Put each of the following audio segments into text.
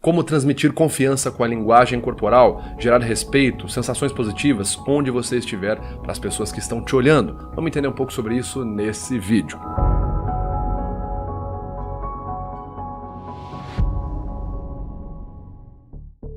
Como transmitir confiança com a linguagem corporal, gerar respeito, sensações positivas onde você estiver para as pessoas que estão te olhando. Vamos entender um pouco sobre isso nesse vídeo.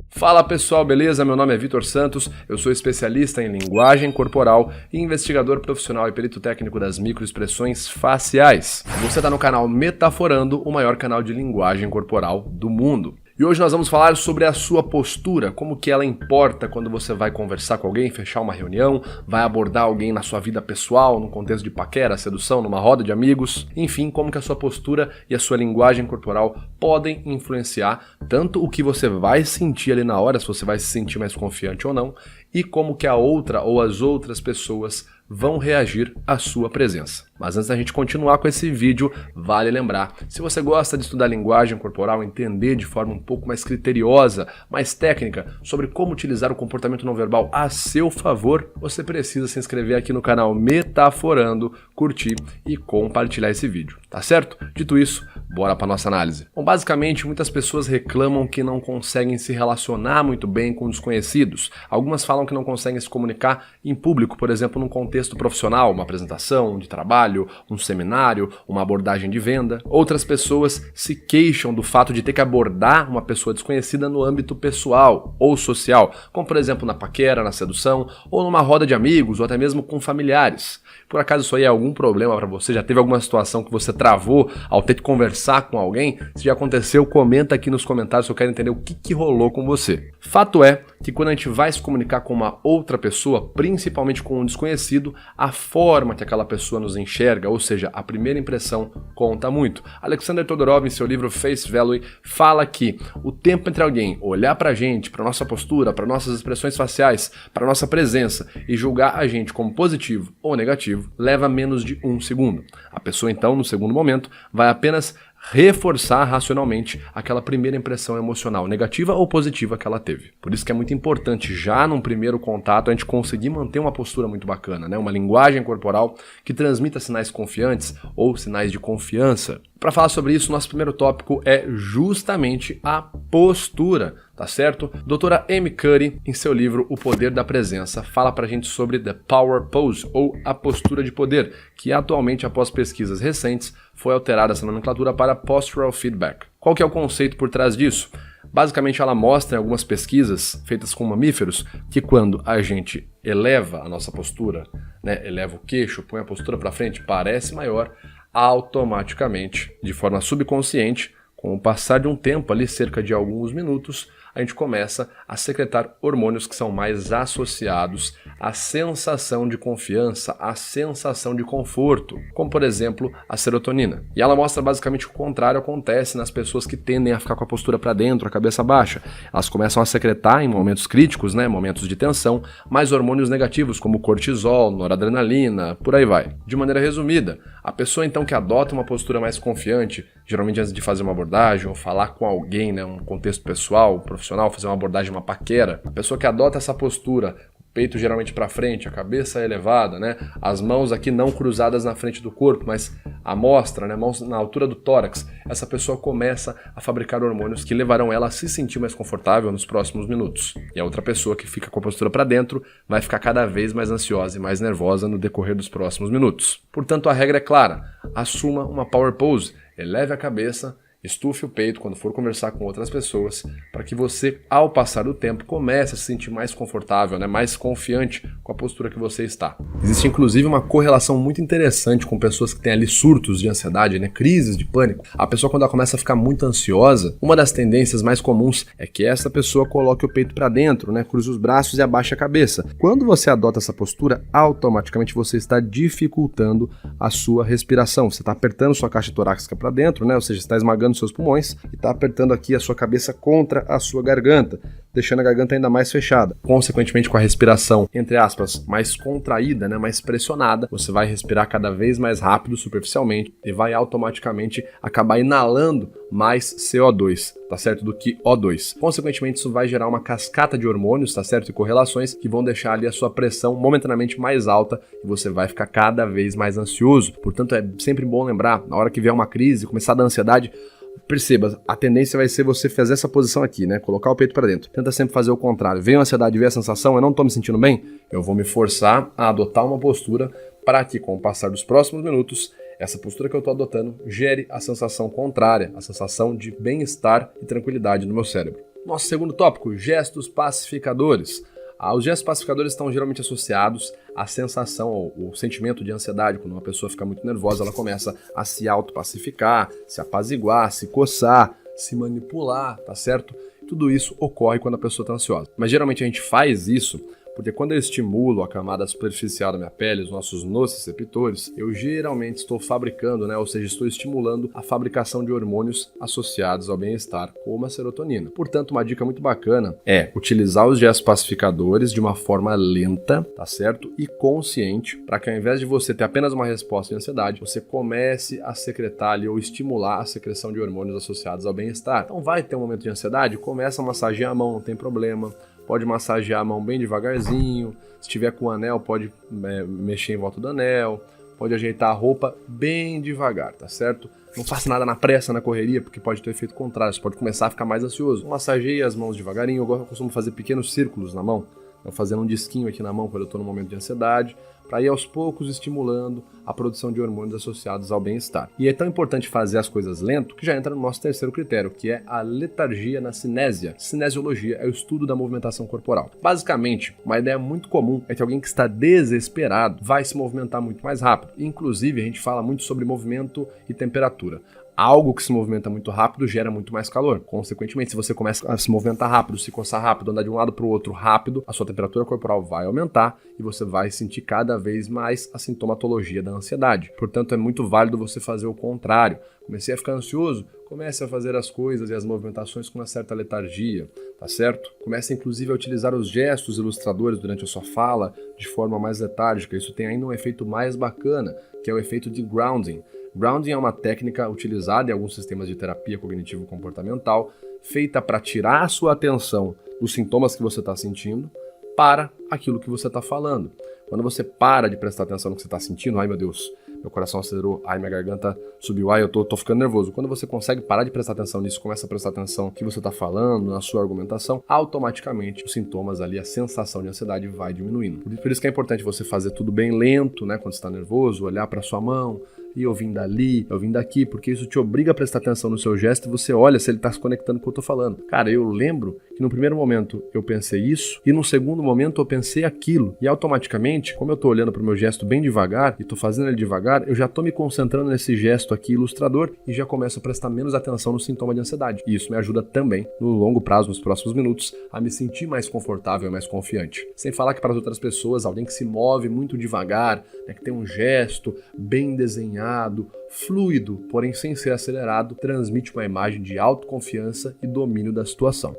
Fala pessoal, beleza? Meu nome é Vitor Santos, eu sou especialista em linguagem corporal e investigador profissional e perito técnico das microexpressões faciais. Você está no canal Metaforando, o maior canal de linguagem corporal do mundo. E hoje nós vamos falar sobre a sua postura, como que ela importa quando você vai conversar com alguém, fechar uma reunião, vai abordar alguém na sua vida pessoal, num contexto de paquera, sedução, numa roda de amigos, enfim, como que a sua postura e a sua linguagem corporal podem influenciar tanto o que você vai sentir ali na hora, se você vai se sentir mais confiante ou não, e como que a outra ou as outras pessoas vão reagir à sua presença. Mas antes da gente continuar com esse vídeo, vale lembrar, se você gosta de estudar linguagem corporal, entender de forma um pouco mais criteriosa, mais técnica, sobre como utilizar o comportamento não verbal a seu favor, você precisa se inscrever aqui no canal Metaforando, curtir e compartilhar esse vídeo, tá certo? Dito isso, bora para nossa análise. Bom, basicamente, muitas pessoas reclamam que não conseguem se relacionar muito bem com desconhecidos. Algumas falam que não conseguem se comunicar em público, por exemplo, num contexto profissional, uma apresentação de trabalho, um seminário, uma abordagem de venda. Outras pessoas se queixam do fato de ter que abordar uma pessoa desconhecida no âmbito pessoal ou social, como por exemplo na paquera, na sedução, ou numa roda de amigos, ou até mesmo com familiares. Por acaso isso aí é algum problema para você? Já teve alguma situação que você travou ao ter que conversar com alguém? Se já aconteceu, comenta aqui nos comentários que eu quero entender o que rolou com você. Fato é que quando a gente vai se comunicar com uma outra pessoa, principalmente com um desconhecido, a forma que aquela pessoa nos enxerga, ou seja, a primeira impressão, conta muito. Alexander Todorov, em seu livro Face Value, fala que o tempo entre alguém olhar pra gente, pra nossa postura, para nossas expressões faciais, para nossa presença e julgar a gente como positivo ou negativo, leva menos de 1 segundo. A pessoa então, no segundo momento, vai apenas reforçar racionalmente aquela primeira impressão emocional, negativa ou positiva que ela teve. Por isso que é muito importante, já num primeiro contato, a gente conseguir manter uma postura muito bacana, né? Uma linguagem corporal que transmita sinais confiantes ou sinais de confiança. Para falar sobre isso, nosso primeiro tópico é justamente a postura, tá certo? Doutora Amy Cuddy, em seu livro O Poder da Presença, fala pra gente sobre The Power Pose, ou a postura de poder, que atualmente, após pesquisas recentes, foi alterada essa nomenclatura para Postural Feedback. Qual que é o conceito por trás disso? Basicamente, ela mostra em algumas pesquisas feitas com mamíferos que quando a gente eleva a nossa postura, né, eleva o queixo, põe a postura para frente, parece maior, automaticamente, de forma subconsciente, com o passar de um tempo ali, cerca de alguns minutos, a gente começa a secretar hormônios que são mais associados à sensação de confiança, à sensação de conforto, como por exemplo a serotonina. E ela mostra basicamente que o contrário acontece nas pessoas que tendem a ficar com a postura para dentro, a cabeça baixa. Elas começam a secretar em momentos críticos, né, momentos de tensão, mais hormônios negativos como cortisol, noradrenalina, por aí vai. De maneira resumida, a pessoa então que adota uma postura mais confiante, geralmente antes de fazer uma abordagem ou falar com alguém, né, um contexto pessoal, profissional, fazer uma abordagem, uma paquera, a pessoa que adota essa postura, o peito geralmente para frente, a cabeça elevada, né, as mãos aqui não cruzadas na frente do corpo, mas à mostra, né, mãos na altura do tórax, essa pessoa começa a fabricar hormônios que levarão ela a se sentir mais confortável nos próximos minutos. E a outra pessoa que fica com a postura para dentro vai ficar cada vez mais ansiosa e mais nervosa no decorrer dos próximos minutos. Portanto, a regra é clara: assuma uma power pose, eleve a cabeça, estufe o peito quando for conversar com outras pessoas, para que você, ao passar do tempo, comece a se sentir mais confortável, né, mais confiante com a postura que você está. Existe inclusive uma correlação muito interessante com pessoas que têm ali surtos de ansiedade, né, crises de pânico. A pessoa, quando ela começa a ficar muito ansiosa, uma das tendências mais comuns é que essa pessoa coloque o peito para dentro, né, cruze os braços e abaixe a cabeça. Quando você adota essa postura, automaticamente você está dificultando a sua respiração. Você está apertando sua caixa torácica para dentro, né, ou seja, está esmagando seus pulmões e está apertando aqui a sua cabeça contra a sua garganta, deixando a garganta ainda mais fechada. Consequentemente, com a respiração, entre aspas, mais contraída, né, mais pressionada, você vai respirar cada vez mais rápido, superficialmente, e vai automaticamente acabar inalando mais CO2, tá certo, do que O2. Consequentemente, isso vai gerar uma cascata de hormônios, tá certo, e correlações que vão deixar ali a sua pressão momentaneamente mais alta e você vai ficar cada vez mais ansioso. Portanto, é sempre bom lembrar, na hora que vier uma crise, começar a dar ansiedade, Perceba, a tendência vai ser você fazer essa posição aqui, né? Colocar o peito para dentro. Tenta sempre fazer o contrário. Veio a ansiedade, veio a sensação, eu não tô me sentindo bem, eu vou me forçar a adotar uma postura para que, com o passar dos próximos minutos, essa postura que eu estou adotando gere a sensação contrária, a sensação de bem-estar e tranquilidade no meu cérebro. Nosso segundo tópico, gestos pacificadores. Os gestos pacificadores estão geralmente associados à sensação, o sentimento de ansiedade. Quando uma pessoa fica muito nervosa, ela começa a se autopacificar, se apaziguar, se coçar, se manipular, tá certo? Tudo isso ocorre quando a pessoa está ansiosa. Mas geralmente a gente faz isso porque quando eu estimulo a camada superficial da minha pele, os nossos nociceptores, eu geralmente estou fabricando, ou seja, estou estimulando a fabricação de hormônios associados ao bem-estar, como a serotonina. Portanto, uma dica muito bacana é utilizar os gestos pacificadores de uma forma lenta, tá certo? E consciente, para que ao invés de você ter apenas uma resposta de ansiedade, você comece a secretar ali ou estimular a secreção de hormônios associados ao bem-estar. Então vai ter um momento de ansiedade, começa a massagear a mão, não tem problema. Pode massagear a mão bem devagarzinho, se tiver com o anel pode mexer em volta do anel, pode ajeitar a roupa bem devagar, tá certo? Não faça nada na pressa, na correria, porque pode ter efeito contrário, você pode começar a ficar mais ansioso. Massageie as mãos devagarinho, eu costumo fazer pequenos círculos na mão, fazendo um disquinho aqui na mão quando eu estou no momento de ansiedade, para ir aos poucos estimulando a produção de hormônios associados ao bem-estar. E é tão importante fazer as coisas lento que já entra no nosso terceiro critério, que é a letargia na cinésia. Cinesiologia é o estudo da movimentação corporal. Basicamente, uma ideia muito comum é que alguém que está desesperado vai se movimentar muito mais rápido. Inclusive, a gente fala muito sobre movimento e temperatura. Algo que se movimenta muito rápido gera muito mais calor. Consequentemente, se você começa a se movimentar rápido, se coçar rápido, andar de um lado para o outro rápido, a sua temperatura corporal vai aumentar e você vai sentir cada vez mais a sintomatologia da ansiedade. Portanto, é muito válido você fazer o contrário. Comecei a ficar ansioso, comece a fazer as coisas e as movimentações com uma certa letargia, tá certo? Comece inclusive a utilizar os gestos ilustradores durante a sua fala de forma mais letárgica. Isso tem ainda um efeito mais bacana, que é o efeito de grounding. Grounding é uma técnica utilizada em alguns sistemas de terapia cognitivo-comportamental, feita para tirar a sua atenção dos sintomas que você está sentindo para aquilo que você está falando. Quando você para de prestar atenção no que você está sentindo, ai meu Deus, meu coração acelerou, ai minha garganta subiu, ai eu tô ficando nervoso. Quando você consegue parar de prestar atenção nisso, começa a prestar atenção no que você está falando, na sua argumentação, automaticamente os sintomas ali, a sensação de ansiedade vai diminuindo. Por isso que é importante você fazer tudo bem lento, quando você está nervoso, olhar para sua mão, e ouvindo ali, ouvindo aqui, porque isso te obriga a prestar atenção no seu gesto e você olha se ele está se conectando com o que eu estou falando. Cara, eu lembro que no primeiro momento eu pensei isso e no segundo momento eu pensei aquilo. E automaticamente, como eu estou olhando para o meu gesto bem devagar e estou fazendo ele devagar, eu já estou me concentrando nesse gesto aqui ilustrador e já começo a prestar menos atenção no sintoma de ansiedade. E isso me ajuda também, no longo prazo, nos próximos minutos, a me sentir mais confortável e mais confiante. Sem falar que para as outras pessoas, alguém que se move muito devagar, que tem um gesto bem desenhado, fluido, porém sem ser acelerado, transmite uma imagem de autoconfiança e domínio da situação.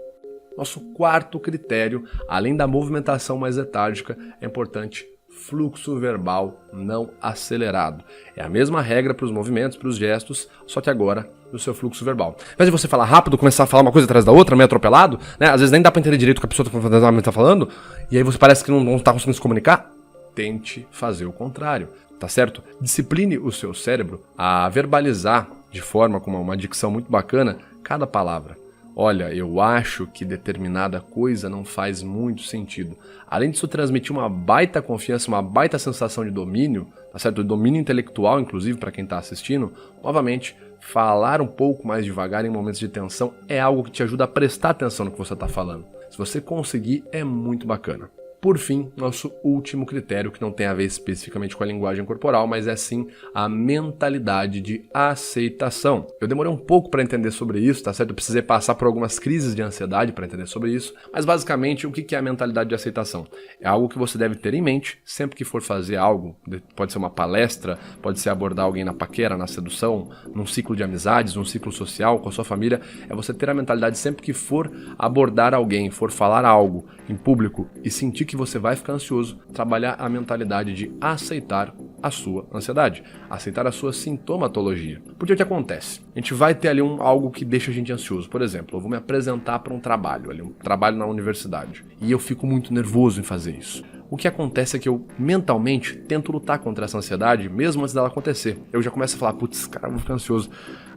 Nosso quarto critério, além da movimentação mais letárgica, é importante fluxo verbal não acelerado. É a mesma regra para os movimentos, para os gestos, só que agora no seu fluxo verbal. Ao invés de você falar rápido, começar a falar uma coisa atrás da outra, meio atropelado, às vezes nem dá para entender direito o que a pessoa está falando, e aí você parece que não está conseguindo se comunicar. Tente fazer o contrário, tá certo? Discipline o seu cérebro a verbalizar de forma com uma dicção muito bacana cada palavra. Olha, eu acho que determinada coisa não faz muito sentido. Além disso, transmitir uma baita confiança, uma baita sensação de domínio, tá certo? Domínio intelectual, inclusive, para quem está assistindo. Novamente, falar um pouco mais devagar em momentos de tensão é algo que te ajuda a prestar atenção no que você está falando. Se você conseguir, é muito bacana. Por fim, nosso último critério, que não tem a ver especificamente com a linguagem corporal, mas é sim a mentalidade de aceitação. Eu demorei um pouco para entender sobre isso, tá certo? Eu precisei passar por algumas crises de ansiedade para entender sobre isso, mas basicamente o que é a mentalidade de aceitação? É algo que você deve ter em mente sempre que for fazer algo, pode ser uma palestra, pode ser abordar alguém na paquera, na sedução, num ciclo de amizades, num ciclo social, com a sua família, é você ter a mentalidade sempre que for abordar alguém, for falar algo em público e sentir que você vai ficar ansioso, trabalhar a mentalidade de aceitar a sua ansiedade, aceitar a sua sintomatologia. Porque o que acontece? A gente vai ter ali algo que deixa a gente ansioso. Por exemplo, eu vou me apresentar para um trabalho, um trabalho na universidade, e eu fico muito nervoso em fazer isso. O que acontece é que eu, mentalmente, tento lutar contra essa ansiedade, mesmo antes dela acontecer. Eu já começo a falar, putz, cara, eu vou ficar ansioso.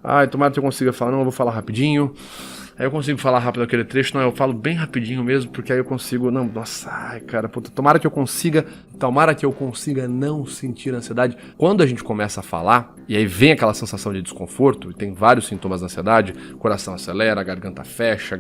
Ai, tomara que eu consiga falar, não, eu vou falar rapidinho. Aí eu consigo falar rápido aquele trecho, não, eu falo bem rapidinho mesmo, porque aí eu consigo, não, nossa, ai cara, puta, tomara que eu consiga não sentir ansiedade. Quando a gente começa a falar, e aí vem aquela sensação de desconforto, e tem vários sintomas da ansiedade, o coração acelera, a garganta fecha,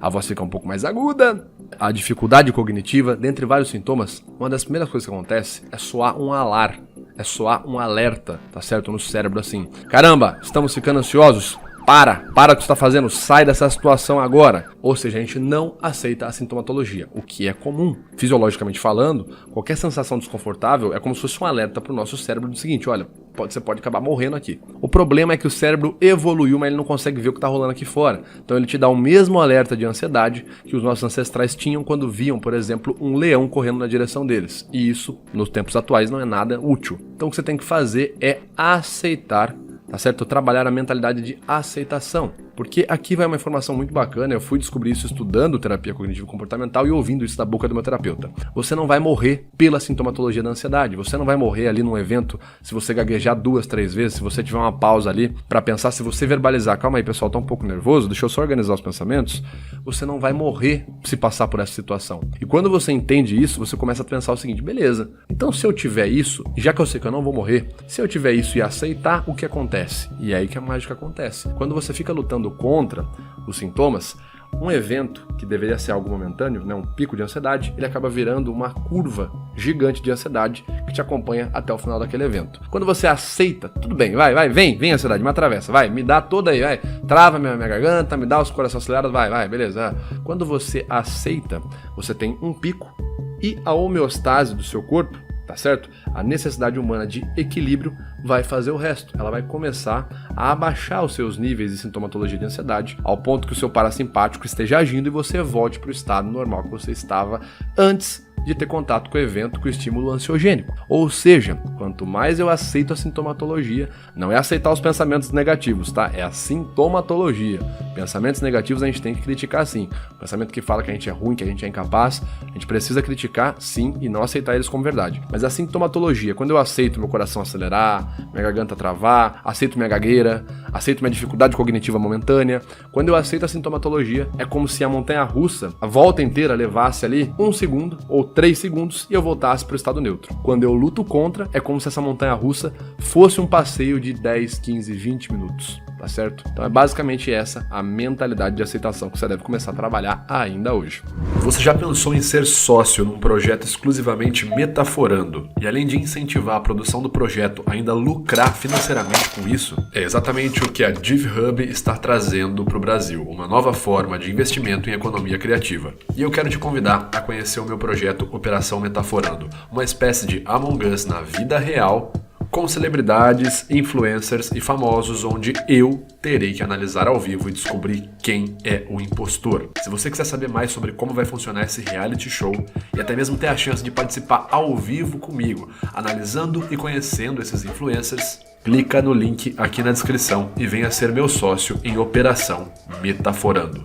a voz fica um pouco mais aguda, a dificuldade cognitiva, dentre vários sintomas, uma das primeiras coisas que acontece é soar um alarme, é soar um alerta, tá certo? No cérebro assim, caramba, estamos ficando ansiosos? Para o que você está fazendo, sai dessa situação agora. Ou seja, a gente não aceita a sintomatologia, o que é comum. Fisiologicamente falando, qualquer sensação desconfortável é como se fosse um alerta para o nosso cérebro do seguinte, olha, você pode acabar morrendo aqui. O problema é que o cérebro evoluiu, mas ele não consegue ver o que está rolando aqui fora. Então ele te dá o mesmo alerta de ansiedade que os nossos ancestrais tinham quando viam, por exemplo, um leão correndo na direção deles. E isso, nos tempos atuais, não é nada útil. Então o que você tem que fazer é aceitar, tá certo? Trabalhar a mentalidade de aceitação. Porque aqui vai uma informação muito bacana, eu fui descobrir isso estudando terapia cognitivo-comportamental e ouvindo isso da boca do meu terapeuta. Você não vai morrer pela sintomatologia da ansiedade, você não vai morrer ali num evento se você gaguejar 2, 3 vezes, se você tiver uma pausa ali pra pensar, se você verbalizar, calma aí pessoal, tá um pouco nervoso, deixa eu só organizar os pensamentos, você não vai morrer se passar por essa situação. E quando você entende isso, você começa a pensar o seguinte, beleza, então se eu tiver isso, já que eu sei que eu não vou morrer, se eu tiver isso e aceitar, o que acontece? E é aí que a mágica acontece. Quando você fica lutando contra os sintomas, um evento que deveria ser algo momentâneo, né, um pico de ansiedade, ele acaba virando uma curva gigante de ansiedade que te acompanha até o final daquele evento. Quando você aceita, tudo bem, vem ansiedade, me atravessa, me dá toda aí, trava minha garganta, me dá os corações acelerados, beleza. Quando você aceita, você tem um pico e a homeostase do seu corpo, tá certo? A necessidade humana de equilíbrio vai fazer o resto. Ela vai começar a abaixar os seus níveis de sintomatologia de ansiedade, ao ponto que o seu parasimpático esteja agindo e você volte para o estado normal que você estava antes de ter contato com o evento, com o estímulo ansiogênico. Ou seja, quanto mais eu aceito a sintomatologia, não é aceitar os pensamentos negativos, tá? É a sintomatologia. Pensamentos negativos a gente tem que criticar sim. Pensamento que fala que a gente é ruim, que a gente é incapaz, a gente precisa criticar sim e não aceitar eles como verdade. Mas a sintomatologia, quando eu aceito meu coração acelerar, minha garganta travar, aceito minha gagueira, aceito minha dificuldade cognitiva momentânea, quando eu aceito a sintomatologia, é como se a montanha-russa, a volta inteira levasse ali 1 segundo ou 3 segundos e eu voltasse para o estado neutro. Quando eu luto contra, é como se essa montanha-russa fosse um passeio de 10, 15, 20 minutos, tá certo? Então é basicamente essa a mentalidade de aceitação que você deve começar a trabalhar ainda hoje. Você já pensou em ser sócio num projeto exclusivamente metaforando e além de incentivar a produção do projeto, ainda lucrar financeiramente com isso? É exatamente o que a DivHub está trazendo para o Brasil, uma nova forma de investimento em economia criativa. E eu quero te convidar a conhecer o meu projeto Operação Metaforando, uma espécie de Among Us na vida real, com celebridades, influencers e famosos, onde eu terei que analisar ao vivo e descobrir quem é o impostor. Se você quiser saber mais sobre como vai funcionar esse reality show e até mesmo ter a chance de participar ao vivo comigo, analisando e conhecendo esses influencers, clica no link aqui na descrição e venha ser meu sócio em Operação Metaforando.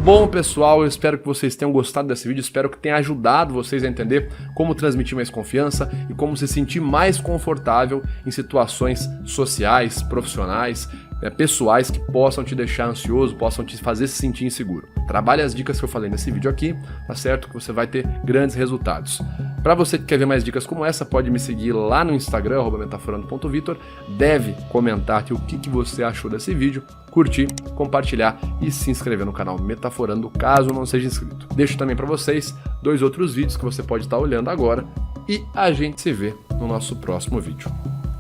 Bom, pessoal, eu espero que vocês tenham gostado desse vídeo, espero que tenha ajudado vocês a entender como transmitir mais confiança e como se sentir mais confortável em situações sociais, profissionais, pessoais que possam te deixar ansioso, possam te fazer se sentir inseguro. Trabalhe as dicas que eu falei nesse vídeo aqui, tá certo? Que você vai ter grandes resultados. Para você que quer ver mais dicas como essa, pode me seguir lá no Instagram, @metaforando.vitor, deve comentar aqui o que você achou desse vídeo, curtir, compartilhar e se inscrever no canal Metaforando, caso não seja inscrito. Deixo também para vocês 2 outros vídeos que você pode estar olhando agora e a gente se vê no nosso próximo vídeo.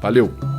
Valeu!